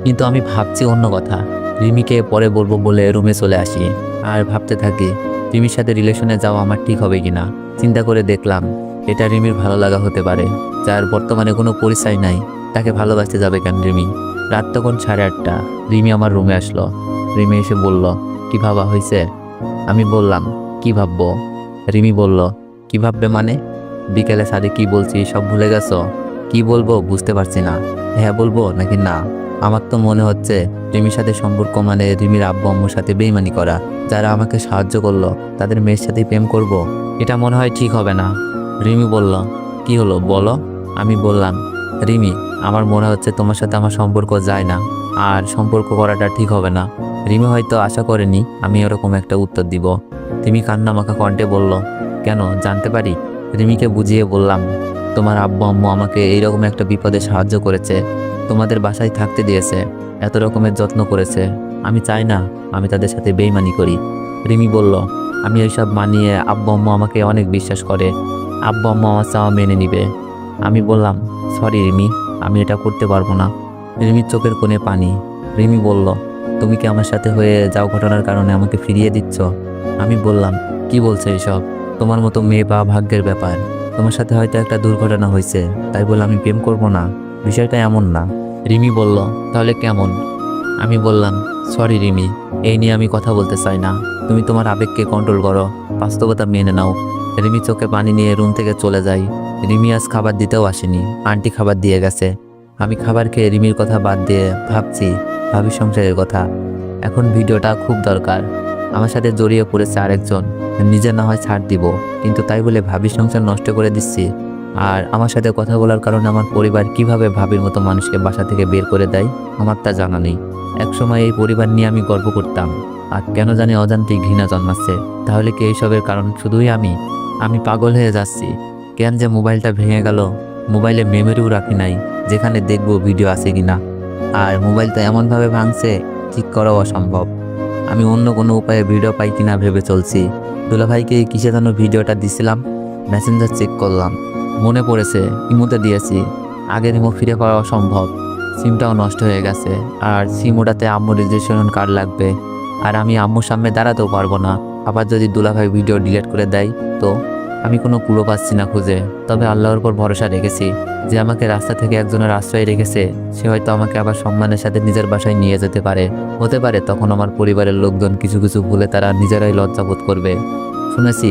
কিন্তু আমি ভাবছি অন্য কথা। রিমিকে পরে বলবো বলে রুমে চলে আসি আর ভাবতে থাকি রিমির সাথে রিলেশনে যাওয়া আমার ঠিক হবে কিনা। চিন্তা করে দেখলাম এটা রিমির ভালো লাগা হতে পারে, যার বর্তমানে কোনো পরিচয় নাই। তাকে ভালোবাসতে যাবে কেন রিমি? রাত তখন 8:30। রিমি আমার রুমে আসলো। রিমি এসে বলল, কি ভাবা হয়েছে? আমি বললাম, কি ভাববো? রিমি বলল, কি ভাববে মানে? বিকেলে সাদে কি বলছি সব ভুলে গেছো? কি বলবো বুঝতে পারছি না। হ্যাঁ বলবো নাকি না? আমার তো মনে হচ্ছে রিমির সাথে সম্পর্ক মানে রিমির আব্বু আম্মুর সাথে বেইমানি করা। যারা আমাকে সাহায্য করলো তাদের মেয়ের সাথে প্রেম করব, এটা মনে হয় ঠিক হবে না। রিমি বলল, কি হলো বলো? আমি বললাম, রিমি, আমার মনে হচ্ছে তোমার সাথে আমার সম্পর্ক যায় না, আর সম্পর্ক করাটা ঠিক হবে না। রিমি হয়তো আশা করেনি আমি এরকম একটা উত্তর দিব। রিমি কান্নামাখা কণ্ঠে বলল, কেন জানতে পারি? রিমিকে বুঝিয়ে বললাম, তোমার আব্বু আম্মু আমাকে এইরকম একটা বিপদে সাহায্য করেছে, তোমাদের বাসায় থাকতে দিয়েছে, এত রকমের যত্ন করেছে। আমি চাই না আমি তাদের সাথে বেইমানি করি। রিমি বলল, আমি এইসব মানিয়ে আব্বু আম্মু আমাকে অনেক বিশ্বাস করে, আব্বু আম্মু আমার চাওয়া মেনে নিবে। আমি বললাম, সরি রিমি, আমি এটা করতে পারবো না। রিমির চোখের কোণে পানি। রিমি বলল, তুমি কি আমার সাথে হয়ে যাও ঘটনার কারণে আমাকে ফিরিয়ে দিচ্ছ? আমি বললাম, কি বলছো এসব? তোমার মতো মেয়ে বা ভাগ্যের ব্যাপার। তোমার সাথে হয়তো একটা দুর্ঘটনা হয়েছে, তাই বলে আমি প্রেম করব না, বিষয়টা এমন না। রিমি বলল, তাহলে কেমন? আমি বললাম, সরি রিমি, এই নিয়ে আমি কথা বলতে চাই না। তুমি তোমার আবেগকে কন্ট্রোল করো, বাস্তবতা মেনে নাও। রিমি চোখে পানি নিয়ে রুম থেকে চলে যায়। রিমি আজ খাবার দিতেও আসেনি, আন্টি খাবার দিয়ে গেছে। আমি খাবার খেয়ে রিমির কথা বাদ দিয়ে ভাবছি ভাবির সংসারের কথা। এখন ভিডিওটা খুব দরকার। আমার সাথে জড়িয়ে পড়েছে আরেকজন। নিজে না হয় ছাড় দিব, কিন্তু তাই বলে ভাবির সংসার নষ্ট করে দিচ্ছি। আর আমার সাথে কথা বলার কারণে আমার পরিবার কিভাবে ভাবির মতো মানুষকে বাসা থেকে বের করে দেয় আমার তা জানা নেই। একসময় এই পরিবার নিয়ে আমি গর্ব করতাম, আর কেন জানি অজান্তেই ঘৃণা জন্মাচ্ছে। তাহলে কি এইসবের কারণ শুধুই আমি? আমি পাগল হয়ে যাচ্ছি। কেন যে মোবাইলটা ভেঙে গেল, মোবাইলে মেমোরিও রাখি নাই যেখানে দেখবো ভিডিও আছে কিনা। আর মোবাইলটা এমনভাবে ভাঙছে ঠিক করাও অসম্ভব। আমি অন্য কোনো উপায়ে ভিডিও পাই কিনা ভেবে চলছি। দুলাভাইকে কিসে যেন ভিডিওটা দিছিলাম, মেসেঞ্জার চেক করলাম, মনে পড়েছে ইমোতে দিয়েছি। আগের ইমো ফিরে পাওয়া অসম্ভব। সিমটাও নষ্ট হয়ে গেছে, আর সিম ওটাতে আম্মুর রেজিস্ট্রেশন কার্ড লাগবে। আর আমি আম্মুর সামনে দাঁড়াতেও পারবো না। আবার যদি দুলাভাই ভিডিও ডিলিট করে দেয় তো? আমি কোনো কুলো পাচ্ছি না খুঁজে। তবে আল্লাহর উপর ভরসা রেখেছি, যে আমাকে রাস্তা থেকে একজনের আশ্রয় রেখেছে সে হয়তো আমাকে আবার সম্মানের সাথে নিজের বাসায় নিয়ে যেতে পারে। হতে পারে তখন আমার পরিবারের লোকজন কিছু কিছু ভুলে তারা নিজেরাই লজ্জাবোধ করবে। শুনেছি